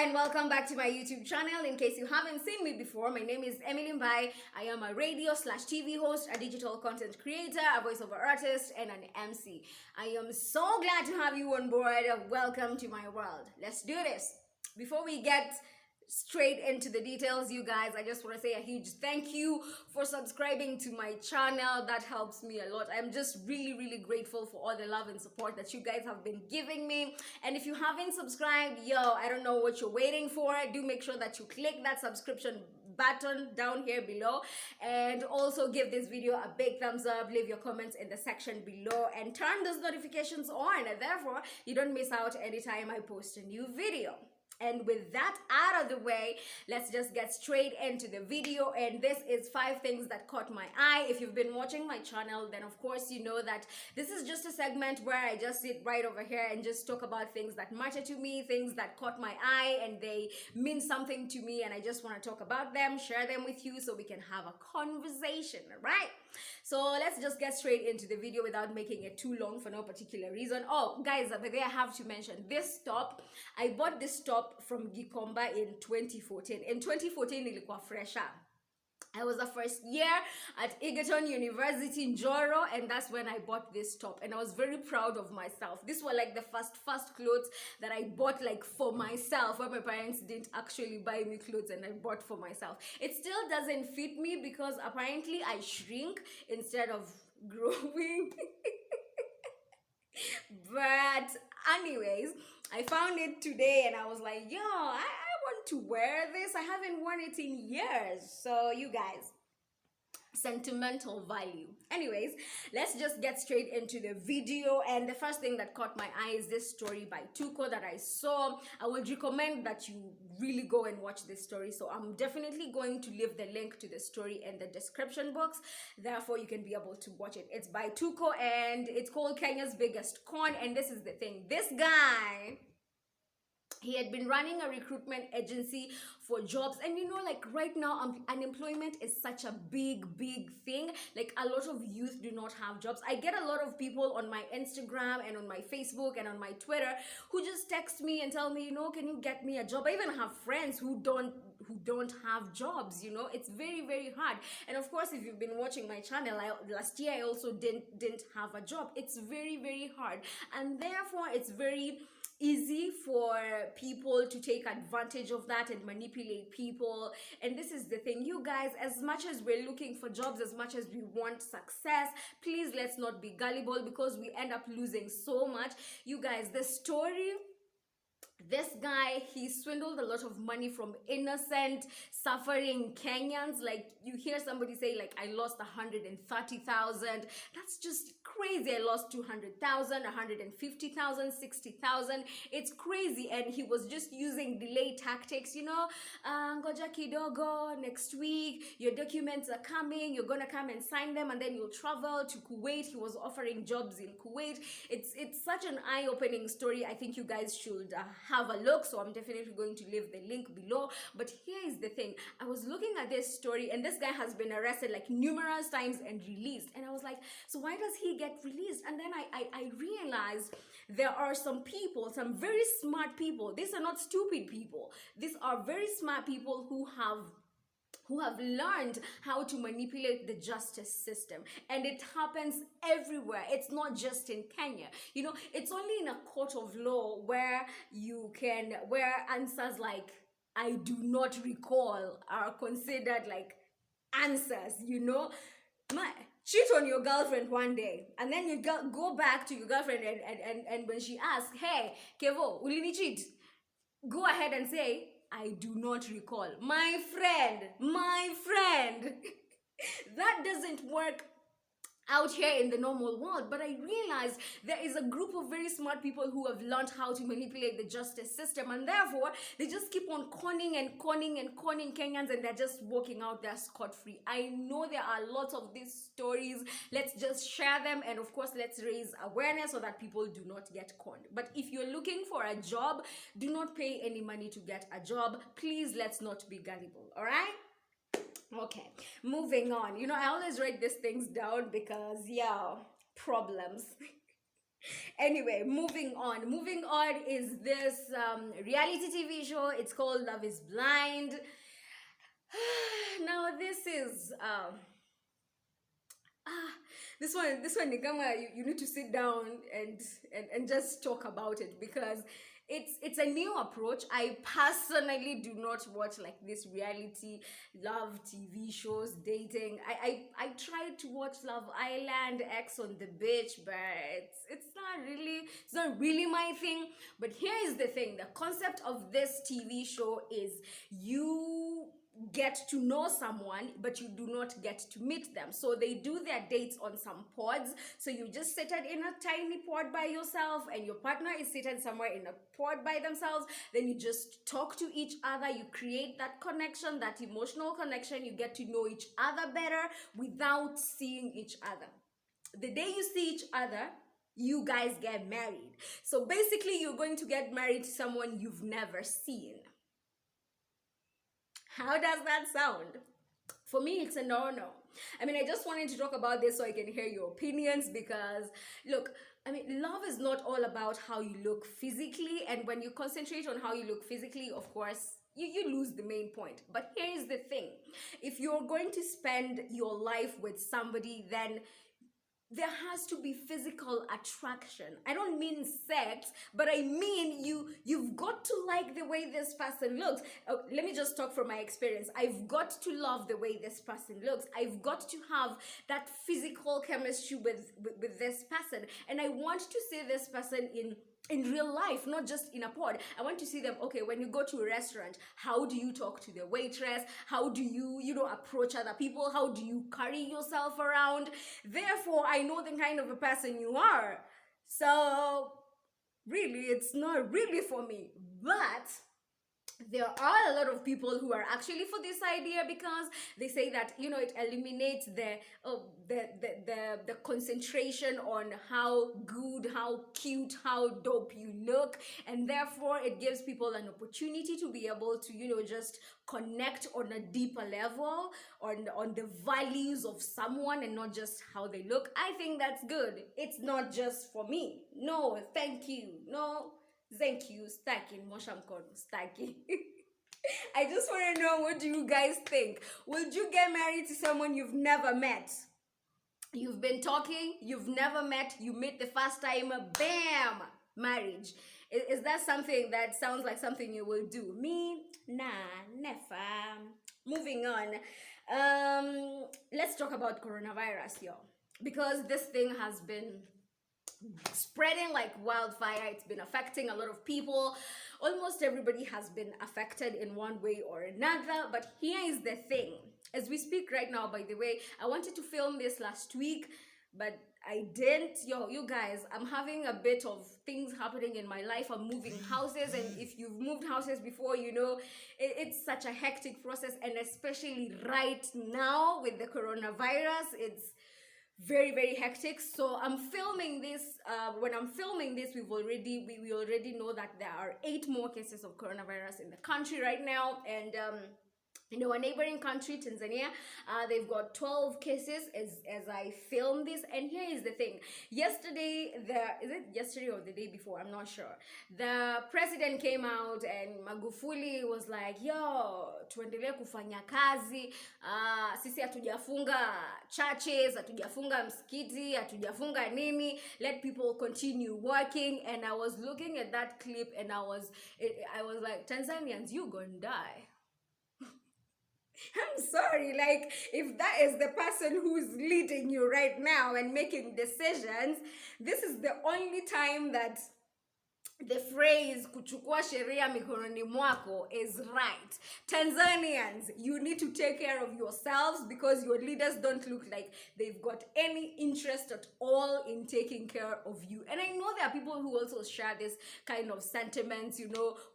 and welcome back to my YouTube channel. In case you haven't seen me before, my name is Emily Mbai. I am a radio slash TV host, a digital content creator, a voiceover artist, and an MC. I am so glad to have you on board. Welcome to my world. Let's do this. Before we get straight into the details, you guys, I just want to say a huge thank you for subscribing to my channel. That helps me a lot. I'm just really grateful for all the love and support that you guys have been giving me. And if you haven't subscribed, I don't know what you're waiting for. Do make sure that you click that subscription button down here below, and also give this video a big thumbs up. Leave your comments in the section below and turn those notifications on, and therefore you don't miss out anytime I post a new video. And with that out of the way, let's just get straight into the video. And this is 5 things that caught my eye. If you've been watching my channel, then of course you know that this is just a segment where I just sit right over here and just talk about things that matter to me, things that caught my eye and they mean something to me, and I just want to talk about them, share them with you so we can have a conversation, all right? So let's just get straight into the video without making it too long for no particular reason. Oh, guys, by the way, I have to mention this top. I bought this top from Gikomba in 2014. In 2014, ilikuwa fresher. I was a first year at Egerton University in Joro, and that's when I bought this top, and I was very proud of myself. These were like the first clothes that I bought like for myself, where my parents didn't actually buy me clothes and I bought for myself. It still doesn't fit me because apparently I shrink instead of growing. But anyways, I found it today and I was like, I want to wear this. I haven't worn it in years. So you guys, sentimental value. Anyways, let's just get straight into the video. And the first thing that caught my eye is this story by Tuko that I saw. I would recommend that you really go and watch this story, so I'm definitely going to leave the link to the story in the description box, therefore you can be able to watch it. It's by Tuko and it's called Kenya's Biggest Con. And this is the thing, this guy, he had been running a recruitment agency for jobs, and like right now unemployment is such a big thing. Like a lot of youth do not have jobs. I get a lot of people on my Instagram and on my Facebook and on my Twitter who just text me and tell me, can you get me a job? I even have friends who don't have jobs. It's very hard. And of course, if you've been watching my channel, last year I also didn't have a job. It's very hard, and therefore it's very easy for people to take advantage of that and manipulate people. And this is the thing, you guys, as much as we're looking for jobs, as much as we want success, please let's not be gullible, because we end up losing so much. You guys, the story, this guy, he swindled a lot of money from innocent, suffering Kenyans. Like, you hear somebody say, like, I lost 130,000. That's just crazy. I lost 200,000, 150,000, 60,000. It's crazy. And he was just using delay tactics, ngoja kidogo, next week, your documents are coming, you're gonna come and sign them, and then you'll travel to Kuwait. He was offering jobs in Kuwait. It's such an eye-opening story. I think you guys should have a look, so I'm definitely going to leave the link below. But here is the thing, I was looking at this story, and this guy has been arrested like numerous times and released, and I was like, so why does he get released? And then I realized there are some people, some very smart people. These are not stupid people. These are very smart people who have learned how to manipulate the justice system, and it happens everywhere. It's not just in Kenya. It's only in a court of law where answers like I do not recall are considered like answers. Cheat on your girlfriend one day, and then you go back to your girlfriend and when she asks, hey Kevo, ulini cheat, go ahead and say, I do not recall. My friend, that doesn't work out here in the normal world. But I realized there is a group of very smart people who have learned how to manipulate the justice system, and therefore they just keep on conning Kenyans, and they're just walking out there scot-free. I know there are lots of these stories. Let's just share them, and of course let's raise awareness so that people do not get conned. But if you're looking for a job, do not pay any money to get a job. Please, let's not be gullible, all right? Okay, moving on. I always write these things down because, problems. Anyway, moving on. Moving on is this reality TV show. It's called Love is Blind. Now, this is ah, this one Nikama, you need to sit down and just talk about it because it's a new approach. I personally do not watch like this reality love TV shows, dating. I tried to watch Love Island, X on the Beach, but it's not really my thing. But here is the thing: the concept of this TV show is you get to know someone but you do not get to meet them, so they do their dates on some pods. So you just seated in a tiny pod by yourself and your partner is seated somewhere in a pod by themselves. Then you just talk to each other, you create that connection, that emotional connection, you get to know each other better without seeing each other. The day you see each other, you guys get married. So basically you're going to get married to someone you've never seen. How does that sound? For me, it's a no-no. I mean, I just wanted to talk about this so I can hear your opinions because, look, I mean, love is not all about how you look physically. And when you concentrate on how you look physically, of course, you lose the main point. But here's the thing. If you're going to spend your life with somebody, then there has to be physical attraction. I don't mean sex, but I mean you've got to like the way this person looks. Let me just talk from my experience. I've got to love the way this person looks. I've got to have that physical chemistry with this person, and I want to see this person in real life, not just in a pod. I want to see them, okay, when you go to a restaurant, how do you talk to the waitress? How do you approach other people? How do you carry yourself around? Therefore, I know the kind of a person you are. So, really, it's not really for me. But there are a lot of people who are actually for this idea because they say that it eliminates the concentration on how good, how cute, how dope you look, and therefore it gives people an opportunity to be able to just connect on a deeper level on the values of someone and not just how they look. I think that's good. It's not just for me. No, thank you. No, thank you. Staki. Mosha mkono. Staki. I just want to know, what do you guys think? Would you get married to someone you've never met? You've been talking, you've never met, you meet the first time, bam, marriage. Is that something that sounds like something you will do? Me? Nah, never. Moving on. Let's talk about coronavirus, y'all. Because this thing has been spreading like wildfire. It's been affecting a lot of people. Almost everybody has been affected in one way or another. But here is the thing. As we speak right now, by the way, I wanted to film this last week, but I didn't. You guys, I'm having a bit of things happening in my life. I'm moving houses, and if you've moved houses before, it's such a hectic process, and especially right now with the coronavirus, it's very, very hectic. So I'm filming this. When I'm filming this, we already know that there are 8 more cases of coronavirus in the country right now, and in our neighboring country, Tanzania, they've got 12 cases as I film this. And here is the thing. Yesterday, is it yesterday or the day before? I'm not sure. The president came out and Magufuli was like, yo, tuendelee kufanya kazi. Sisi hatujafunga churches, hatujafunga msikiti, hatujafunga nini. Let people continue working. And I was looking at that clip and I was like, Tanzanians, you gonna die. I'm sorry, like, if that is the person who's leading you right now and making decisions, this is the only time that the phrase kuchukua sheria mikononi mwako is right. Tanzanians, you need to take care of yourselves because your leaders don't look like they've got any interest at all in taking care of you. And I know there are people who also share this kind of sentiments,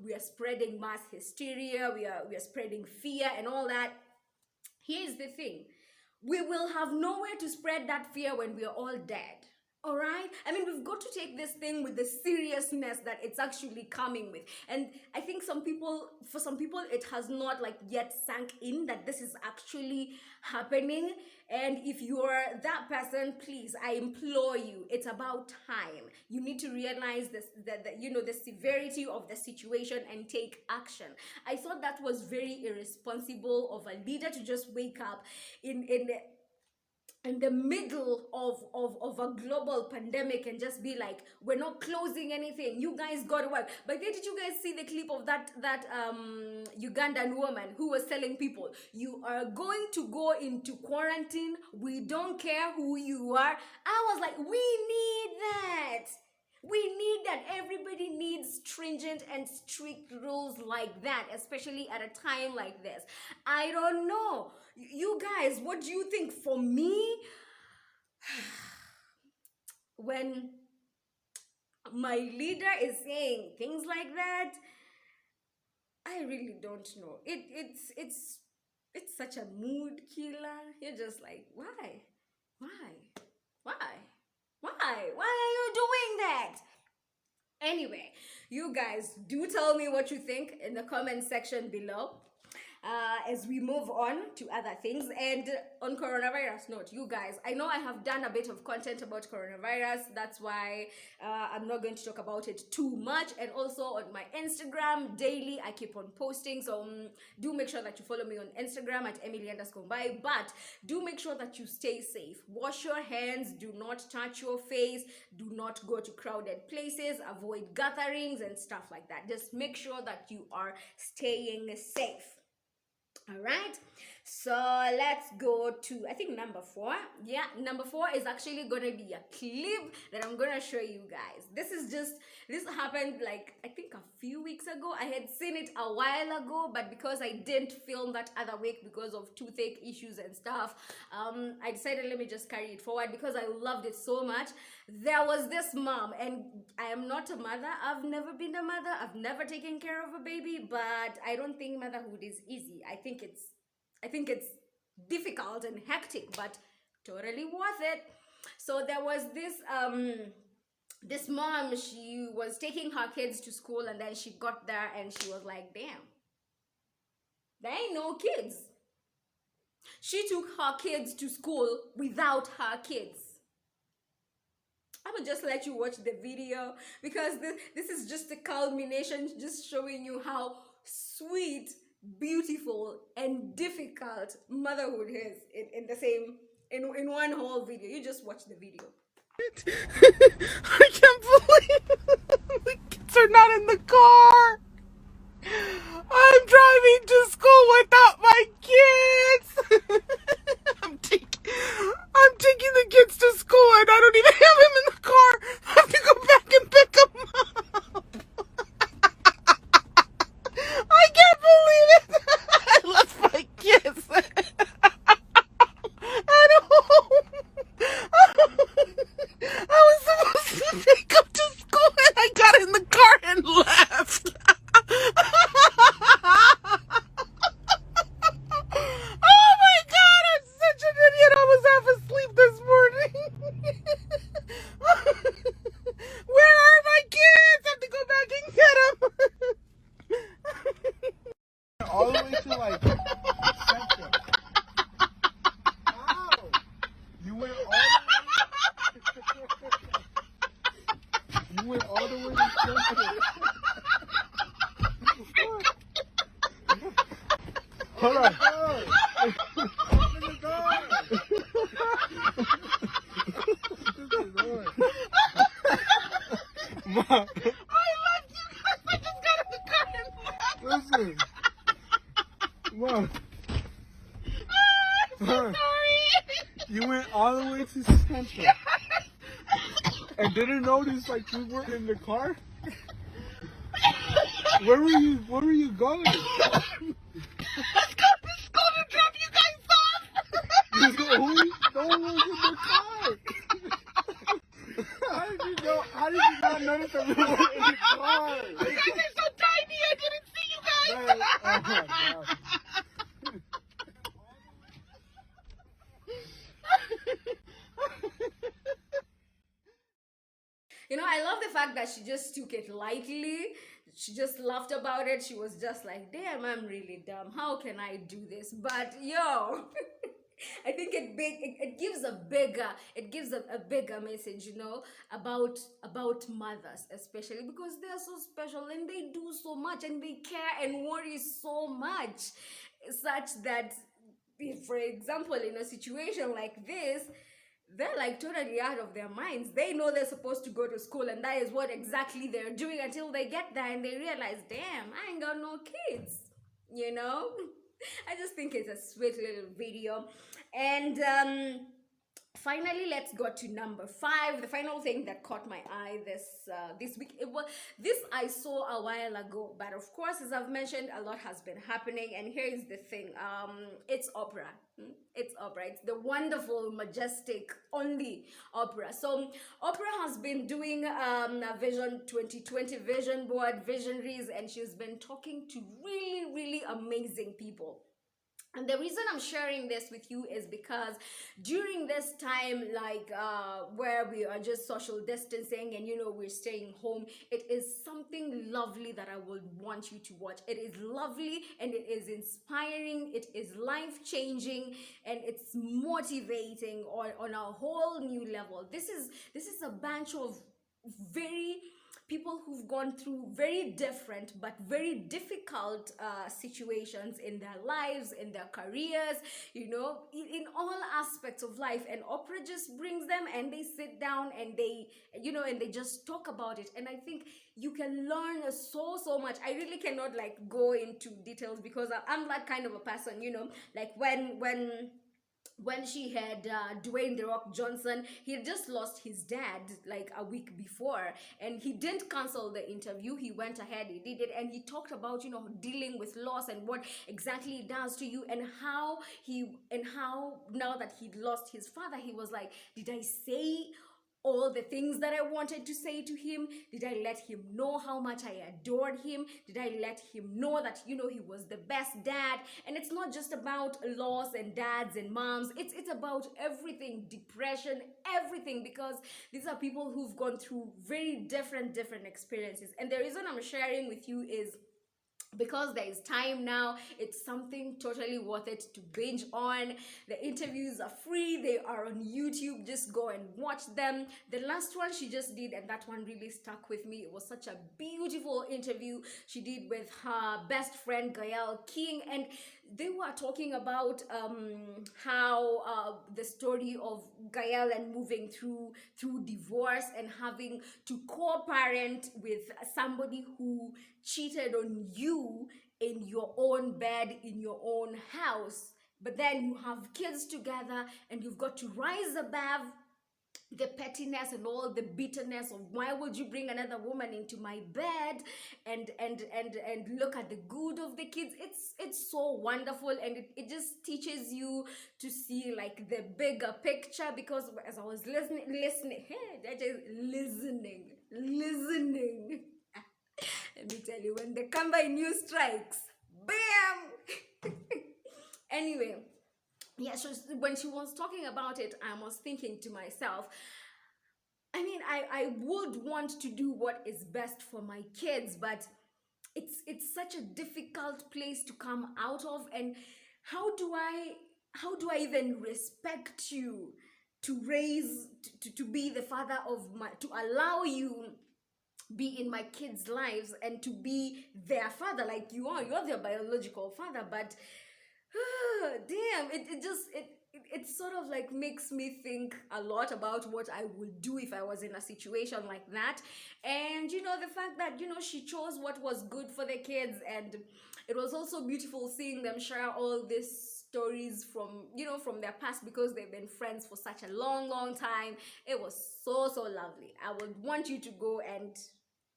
we are spreading mass hysteria, we are spreading fear and all that. Here's the thing. We will have nowhere to spread that fear when we are all dead. All right. I mean, we've got to take this thing with the seriousness that it's actually coming with. And I think for some people, it has not like yet sunk in that this is actually happening. And if you're that person, please, I implore you, it's about time. You need to realize this, that you know, the severity of the situation and take action. I thought that was very irresponsible of a leader to just wake up in the middle of a global pandemic and just be like, we're not closing anything, you guys gotta work. But then, did you guys see the clip of that Ugandan woman who was telling people, you are going to go into quarantine, we don't care who you are? I was like, we need that. We need that. Everybody needs stringent and strict rules like that, especially at a time like this. I don't know. You guys, what do you think? For me, when my leader is saying things like that, I really don't know. It's such a mood killer. You're just like, why? Why? Why? Why are you doing that? Anyway, you guys do tell me what you think in the comment section below. As we move on to other things. And on coronavirus note, you guys, I know I have done a bit of content about coronavirus. That's why I'm not going to talk about it too much. And also on my Instagram daily, I keep on posting. So do make sure that you follow me on Instagram at Emily_Mbai. But do make sure that you stay safe. Wash your hands. Do not touch your face. Do not go to crowded places. Avoid gatherings and stuff like that. Just make sure that you are staying safe. All right, so let's go to, I think, number 4. Yeah, number 4 is actually gonna be a clip that I'm gonna show you guys. This happened like, I think, a few weeks ago. I had seen it a while ago, but because I didn't film that other week because of toothache issues and stuff, I decided, let me just carry it forward because I loved it so much. There was this mom, and I am not a mother. I've never been a mother. I've never taken care of a baby, but I don't think motherhood is easy. I think it's difficult and hectic, but totally worth it. So there was this mom. She was taking her kids to school, and then she got there and she was like, damn, there ain't no kids. She took her kids to school without her kids. I will just let you watch the video because this is just a culmination, just showing you how sweet, beautiful, and difficult motherhood is in one whole video. You just watch the video. I can't believe the kids are not in the car. I'm driving to school without my kids. I'm taking the kids to school and I don't even have him in the car. I have to go back and pick him up. I can't believe it. I left my kids at home. I was supposed to take them to school and I got in the car and left. Oh my God, I'm such an idiot. I was half asleep this morning. Where are my kids? I have to go back and get them. All the way to like Central. Wow. You went all the way to Central. Hold on. Open the door. Mom. I left you guys. I just got in the car and left. Listen. Mom. I'm so sorry. You went all the way to Central. And didn't notice like we were in the car? Where were you going? Let's go to school to drop you guys off. No one was in the car. How did you not notice that we were in the car? You guys are so tiny. I didn't see you guys. Right. Oh my God. fact that she just took it lightly, she just laughed about it. She was just like, damn, I'm really dumb. How can I do this? But yo, I think it gives a bigger message, about mothers, especially because they're so special and they do so much and they care and worry so much, such that, if, for example, in a situation like this, they're like totally out of their minds. They know they're supposed to go to school, and that is what exactly they're doing until they get there and they realize, damn, I ain't got no kids, you know? I just think it's a sweet little video. And finally, let's go to number 5, the final thing that caught my eye this week. This I saw a while ago, but of course, as I've mentioned, a lot has been happening. And here is the thing: it's Oprah. It's Oprah. It's the wonderful, majestic, only Oprah. So Oprah has been doing a Vision 2020 vision board, visionaries, and she's been talking to really, really amazing people. And the reason I'm sharing this with you is because during this time, like where we are just social distancing and we're staying home, it is something lovely that I would want you to watch. It is lovely and it is inspiring. It is life-changing and it's motivating on a whole new level. This is a bunch of very people who've gone through very different but very difficult situations in their lives, in their careers, in all aspects of life. And Oprah just brings them and they sit down and they just talk about it. And I think you can learn so much. I really cannot go into details because I'm that kind of a person, like when she had Dwayne "The Rock" Johnson, he had just lost his dad like a week before, and he didn't cancel the interview. He went ahead, he did it, and he talked about dealing with loss and what exactly it does to you, and how now that he'd lost his father, he was like, did I say all the things that I wanted to say to him? Did I let him know how much I adored him? Did I let him know that, he was the best dad? And it's not just about loss and dads and moms. It's about everything, depression, everything, because these are people who've gone through very different experiences. And the reason I'm sharing with you is because there is time now. It's something totally worth it to binge on. The interviews are free, they are on YouTube. Just go and watch them. The last one she just did, and that one really stuck with me, it was such a beautiful interview she did with her best friend Gael King, and they were talking about how the story of Gael and moving through divorce and having to co-parent with somebody who cheated on you in your own bed, in your own house. But then you have kids together and you've got to rise above the pettiness and all the bitterness of why would you bring another woman into my bed, and look at the good of the kids. It's so wonderful, and it just teaches you to see like the bigger picture, because as I was listening let me tell you, when the combine news strikes, bam. Anyway, yeah, so when she was talking about it, I was thinking to myself, I mean, I would want to do what is best for my kids, but it's such a difficult place to come out of. And how do I even respect you to raise, to be the father of my, to allow you be in my kids' lives and to be their father? Like you're their biological father, but damn, it sort of like makes me think a lot about what I would do if I was in a situation like that. And the fact that she chose what was good for the kids, and it was also beautiful seeing them share all these stories from their past, because they've been friends for such a long time. It was so lovely. I would want you to go and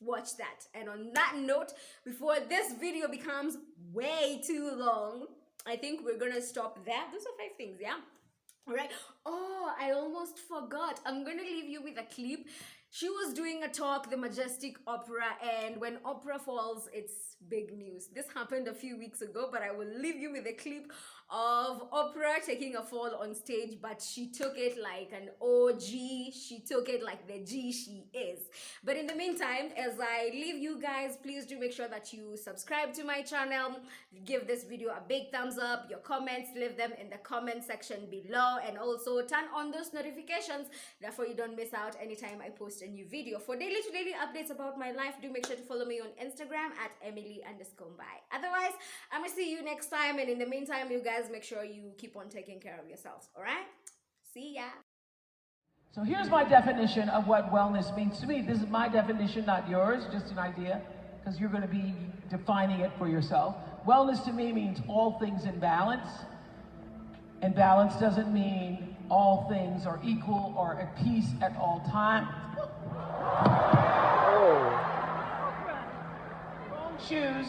watch that. And on that note, before this video becomes way too long, I think we're gonna stop there. Those are 5 things, yeah? All right. Oh, I almost forgot. I'm gonna leave you with a clip. She was doing a talk, the majestic Oprah, and when Oprah falls, it's big news. This happened a few weeks ago, but I will leave you with a clip of Oprah taking a fall on stage, but she took it like an OG. She took it like the G she is. But in the meantime, as I leave you guys, please do make sure that you subscribe to my channel, give this video a big thumbs up, your comments, leave them in the comment section below, and also turn on those notifications, therefore you don't miss out anytime I post a new video. For daily to daily updates about my life, do make sure to follow me on Instagram at Emily_by. Otherwise, I'm gonna see you next time, and in the meantime, you guys make sure you keep on taking care of yourselves. All right, see ya. So here's my definition of what wellness means to me. This is my definition, not yours, just an idea, because you're going to be defining it for yourself. Wellness to me means all things in balance, and balance doesn't mean all things are equal or at peace at all times. Wrong shoes.